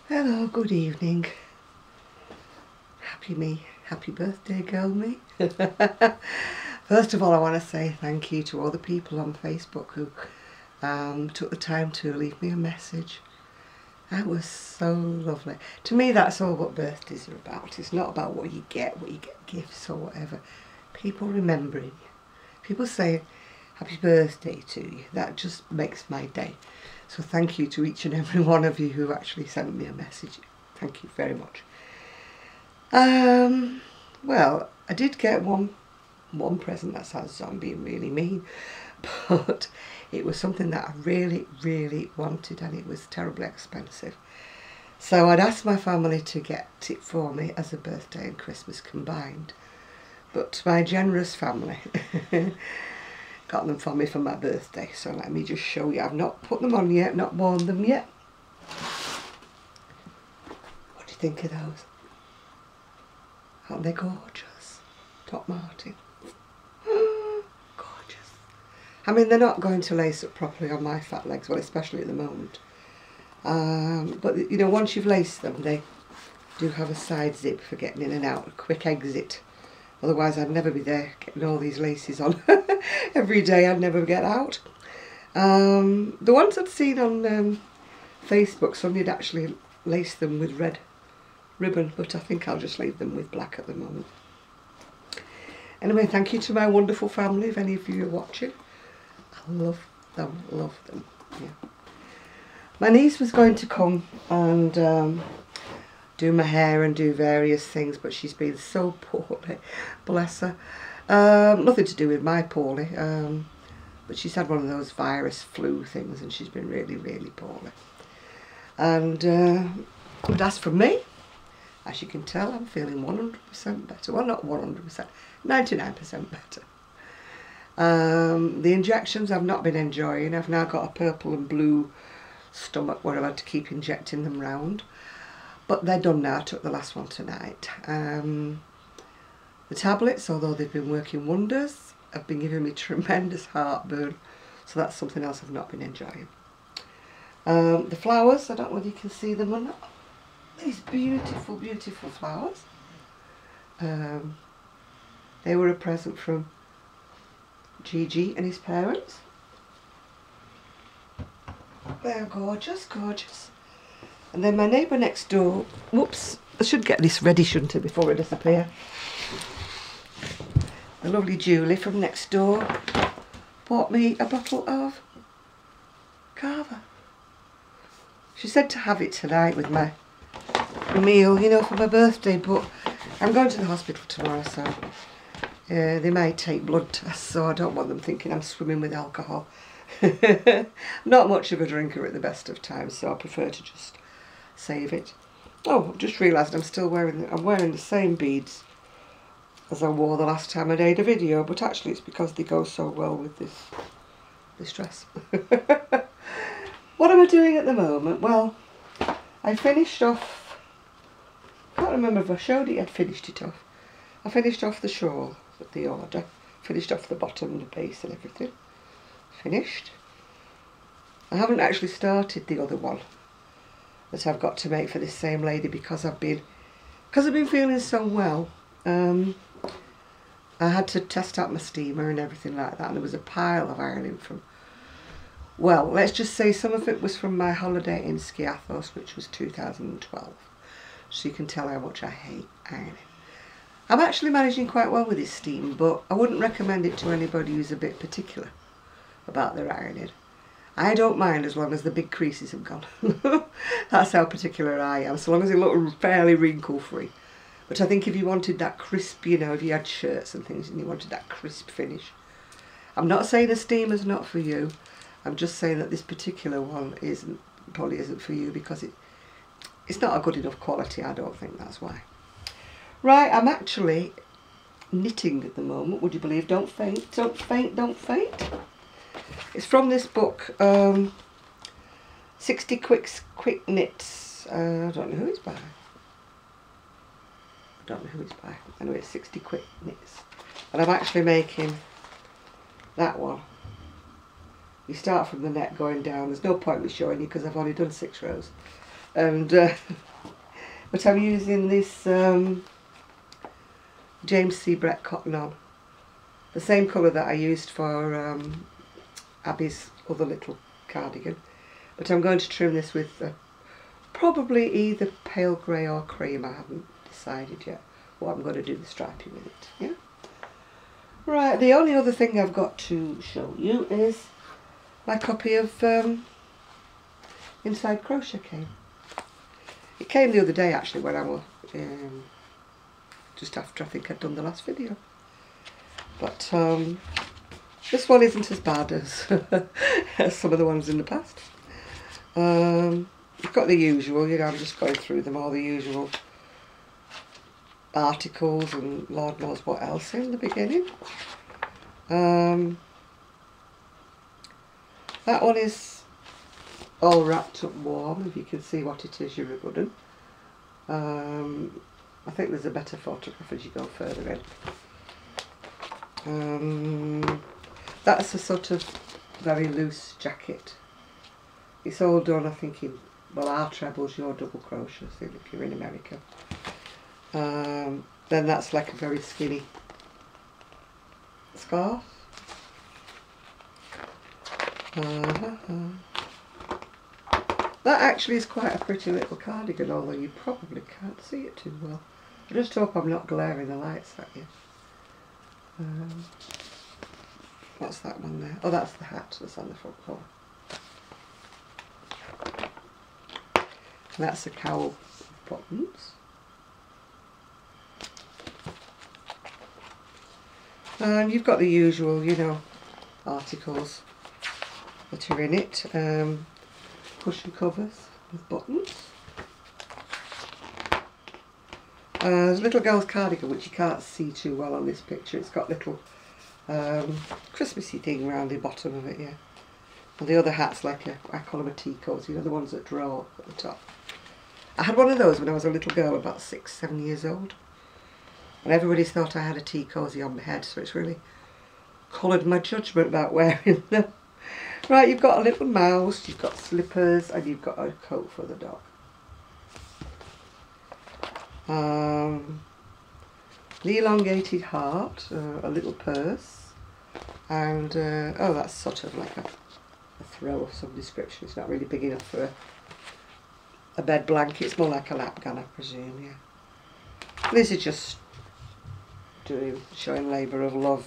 Hello, good evening. Happy birthday, girl me. First of all, I want to say thank you to all the people on Facebook who took the time to leave me a message. That was so lovely. To me, that's all what birthdays are about. It's not about what you get gifts or whatever. People remembering you. People saying happy birthday to you. That just makes my day. So thank you to each and every one of you who actually sent me a message. Thank you very much. Well, I did get one present. That sounds like I'm being really mean, but it was something that I really wanted, and it was terribly expensive. So I'd asked my family to get it for me as a birthday and Christmas combined, but my generous family got them for me for my birthday. So let me just show you. I've not put them on yet, not worn them yet. What do you think of those? Aren't they gorgeous? Top Martin. Gorgeous. I mean, they're not going to lace up properly on my fat legs, well, especially at the moment. But, you know, once you've laced them, they do have a side zip for getting in and out, a quick exit. Otherwise, I'd never be there getting all these laces on every day. I'd never get out. The ones I'd seen on Facebook, somebody had actually laced them with red ribbon, but I think I'll just leave them with black at the moment. Anyway, thank you to my wonderful family, if any of you are watching. I love them, yeah. My niece was going to come and do my hair and do various things, but she's been so poorly, bless her. Nothing to do with my poorly, but she's had one of those virus flu things and she's been really poorly. And but as for me, as you can tell, I'm feeling 100% better. Well, not 100%, 99% better. The injections I've not been enjoying. I've now got a purple and blue stomach where I've had to keep injecting them round. But they're done now. I took the last one tonight. The tablets, although they've been working wonders, have been giving me tremendous heartburn. So that's something else I've not been enjoying. The flowers, I don't know whether you can see them or not. These beautiful flowers. They were a present from Gigi and his parents. They're gorgeous. And then my neighbour next door, whoops, I should get this ready, shouldn't I, before I disappear. The lovely Julie from next door bought me a bottle of Cava. She said to have it tonight with my meal, you know, for my birthday, but I'm going to the hospital tomorrow, so they might take blood tests, so I don't want them thinking I'm swimming with alcohol. Not much of a drinker at the best of times, so I prefer to just save it. Oh, I've just realised I'm wearing the same beads as I wore the last time I did a video, but actually it's because they go so well with this dress. What am I doing at the moment? Well, I finished off, I can't remember if I showed it, I'd finished it off. I finished off the shawl with the order, finished off the bottom and the base and everything. Finished. I haven't actually started the other one that I've got to make for this same lady because I've been feeling so well. I had to test out my steamer and everything like that, and there was a pile of ironing from, well, let's just say some of it was from my holiday in Skiathos, which was 2012. So you can tell how much I hate ironing. I'm actually managing quite well with this steam, but I wouldn't recommend it to anybody who's a bit particular about their ironing. I don't mind as long as the big creases have gone. That's how particular I am, so long as it looks fairly wrinkle free. But I think if you wanted that crisp, you know, if you had shirts and things and you wanted that crisp finish. I'm not saying a steamer's not for you. I'm just saying that this particular one probably isn't for you because it's not a good enough quality, I don't think, that's why. Right, I'm actually knitting at the moment, would you believe? Don't faint, don't faint, don't faint. It's from this book, 60 Quick Knits. I don't know who it's by. Anyway, it's 60 Quick Knits. And I'm actually making that one. You start from the neck going down. There's no point me showing you because I've only done 6 rows. and but I'm using this James C. Brett cotton on, the same colour that I used for Abby's other little cardigan, but I'm going to trim this with probably either pale grey or cream. I haven't decided yet what I'm going to do the striping with it. Yeah. Right, the only other thing I've got to show you is my copy of Inside Crochet came. It came the other day actually when I was just after I think I'd done the last video. But this one isn't as bad as, as some of the ones in the past. You've got the usual, you know, I'm just going through them, all the usual articles and Lord knows what else in the beginning. That one is all wrapped up warm, if you can see what it is, you're a good one. I think there's a better photograph as you go further in. That's a sort of very loose jacket. It's all done, I think, in, well, our trebles, your double crochets, if you're in America. Then that's like a very skinny scarf. That actually is quite a pretty little cardigan, although you probably can't see it too well. I just hope I'm not glaring the lights at you. What's that one there? Oh, that's the hat that's on the front cover. And that's a cowl with buttons. And you've got the usual, you know, articles that are in it. Cushion covers with buttons. There's a little girl's cardigan which you can't see too well on this picture. It's got little Christmassy thing around the bottom of it, yeah. And the other hat's like a, I call them a tea coat, you know, the ones that draw at the top. I had one of those when I was a little girl, about 6, 7 years old. And everybody thought I had a tea cosy on my head, so it's really coloured my judgment about wearing them. Right, you've got a little mouse, you've got slippers, and you've got a coat for the dog. The elongated heart, a little purse, and oh, that's sort of like a throw of some description. It's not really big enough for a bed blanket, it's more like a lap gun, I presume, yeah. This is just showing labour of love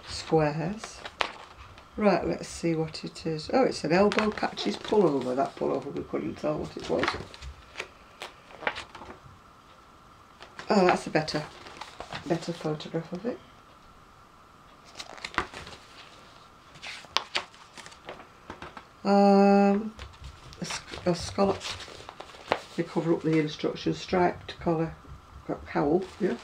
squares. Right, let's see what it is. Oh, it's an elbow patches pullover. That pullover, we couldn't tell what it was. Oh, that's a better photograph of it. A scallop. They cover up the instructions. Striped collar, cowl, yeah.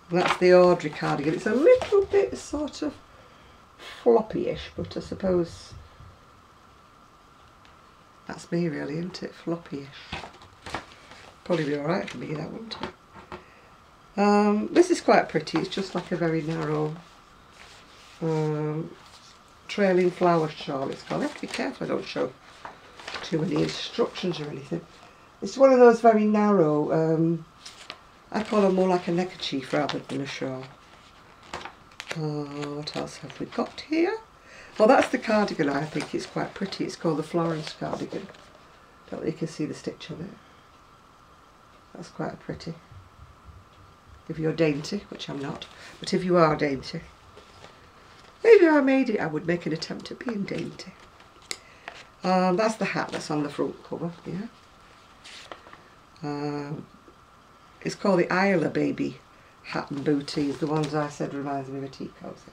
That's the Audrey cardigan. It's a little bit sort of floppy-ish, but I suppose that's me really, isn't it? Floppy-ish. Probably be alright for me, that wouldn't it? This is quite pretty. It's just like a very narrow trailing flower shawl, it's called. I have to be careful I don't show too many instructions or anything. It's one of those very narrow, I call them more like a neckerchief rather than a shawl. What else have we got here? Well, that's the cardigan. I think it's quite pretty. It's called the Florence cardigan. Don't know if you can see the stitch on it. That's quite pretty. If you're dainty, which I'm not, but if you are dainty, maybe I made it, I would make an attempt at being dainty. That's the hat that's on the front cover, yeah. It's called the Isla Baby hat and booties. The ones I said reminds me of a tea cozy.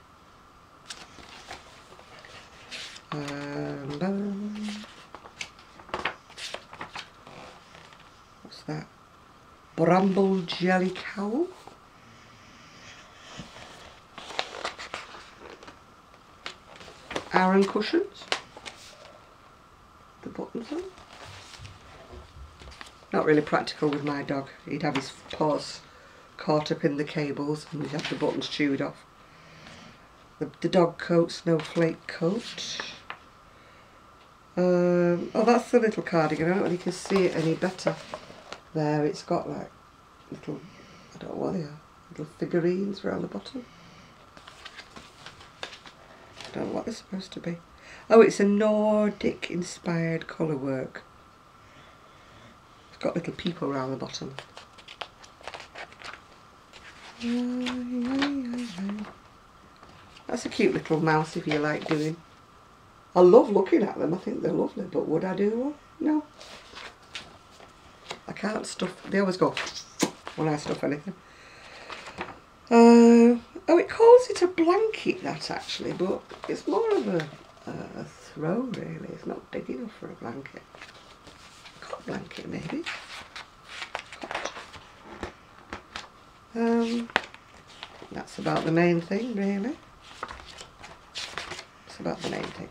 What's that? Bramble jelly cowl. Aran cushions. The buttons on. Not really practical with my dog. He'd have his paws caught up in the cables and we'd have the buttons chewed off. The dog coat, snowflake coat. Oh, that's the little cardigan. I don't know if you can see it any better. There, it's got like little, I don't know what they are, little figurines around the bottom. I don't know what they're supposed to be. Oh, it's a Nordic inspired colour work. It's got little people around the bottom. That's a cute little mouse if you like doing. I love looking at them, I think they're lovely, but would I do one? No. I can't stuff, they always go when I stuff anything. Oh, it calls it a blanket, that actually, but it's more of a throw really. It's not big enough for a blanket. Cot blanket maybe. Cot. That's about the main thing really. That's about the main thing.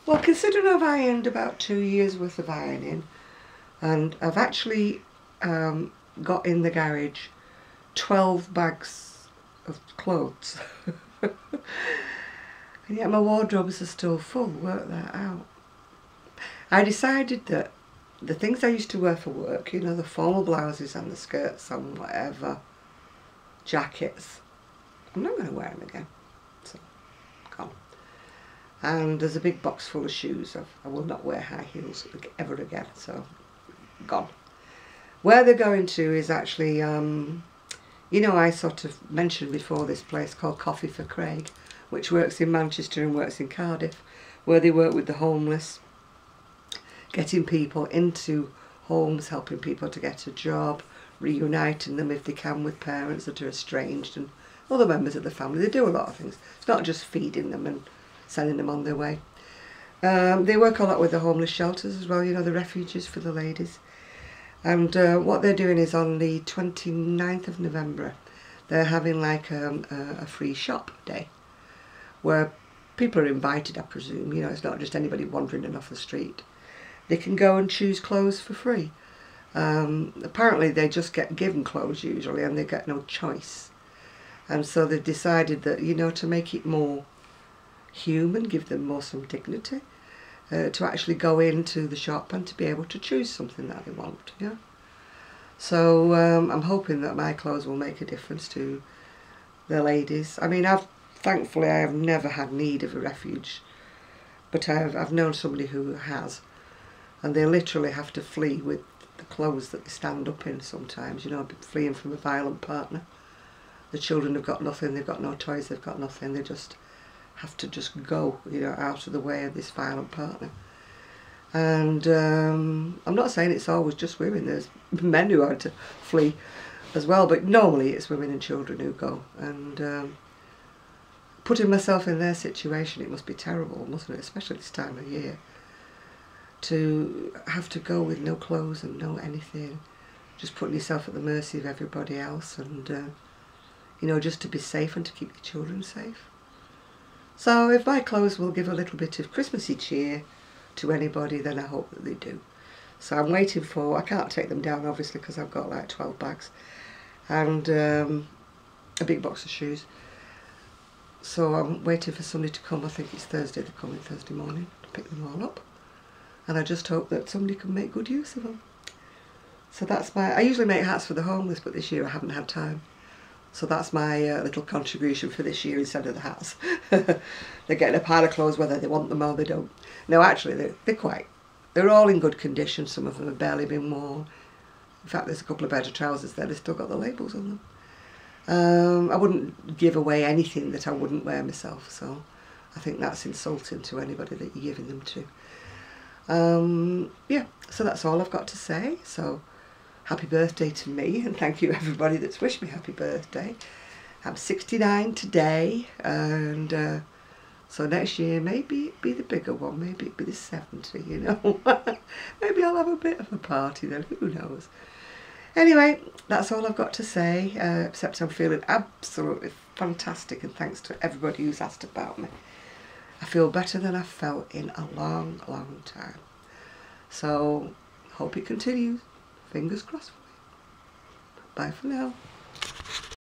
Well, considering I've ironed about 2 years worth of ironing, and I've actually got in the garage 12 bags of clothes. And yet my wardrobes are still full, work that out. I decided that the things I used to wear for work, you know, the formal blouses and the skirts and whatever, jackets, I'm not going to wear them again. So, gone. And there's a big box full of shoes. I will not wear high heels ever again, so gone. Where they're going to is actually, you know, I sort of mentioned before this place called Coffee for Craig, which works in Manchester and works in Cardiff, where they work with the homeless, getting people into homes, helping people to get a job, reuniting them if they can with parents that are estranged and other members of the family. They do a lot of things. It's not just feeding them and sending them on their way. They work a lot with the homeless shelters as well, you know, the refuges for the ladies. And what they're doing is on the 29th of November, they're having like a free shop day where people are invited, I presume. You know, it's not just anybody wandering in off the street. They can go and choose clothes for free. Apparently they just get given clothes usually and they get no choice. And so they've decided that, you know, to make it more human, give them more some dignity, to actually go into the shop and to be able to choose something that they want. Yeah. So I'm hoping that my clothes will make a difference to the ladies. I mean, thankfully I have never had need of a refuge, but I've known somebody who has, and they literally have to flee with the clothes that they stand up in sometimes, you know, fleeing from a violent partner. The children have got nothing, they've got no toys, they've got nothing, they just have to just go, you know, out of the way of this violent partner. And I'm not saying it's always just women, there's men who had to flee as well, but normally it's women and children who go. And putting myself in their situation, it must be terrible, mustn't it, especially this time of year, to have to go with no clothes and no anything, just putting yourself at the mercy of everybody else, and you know, just to be safe and to keep your children safe. So if my clothes will give a little bit of Christmassy cheer to anybody, then I hope that they do. So I'm waiting for, I can't take them down obviously because I've got like 12 bags and a big box of shoes. So I'm waiting for somebody to come. I think it's Thursday, they're coming Thursday morning to pick them all up. And I just hope that somebody can make good use of them. So that's I usually make hats for the homeless, but this year I haven't had time. So that's my little contribution for this year instead of the hats. They're getting a pile of clothes whether they want them or they don't. No, actually, they're all in good condition. Some of them have barely been worn. In fact, there's a couple of pairs of trousers there, they've still got the labels on them. I wouldn't give away anything that I wouldn't wear myself, so I think that's insulting to anybody that you're giving them to. Yeah, so that's all I've got to say. So happy birthday to me, and thank you everybody that's wished me happy birthday. I'm 69 today, and so next year maybe it be the bigger one, maybe it be the 70, you know. Maybe I'll have a bit of a party then, who knows. Anyway, that's all I've got to say, except I'm feeling absolutely fantastic, and thanks to everybody who's asked about me. I feel better than I've felt in a long, long time. So, hope it continues. Fingers crossed for me. Bye for now.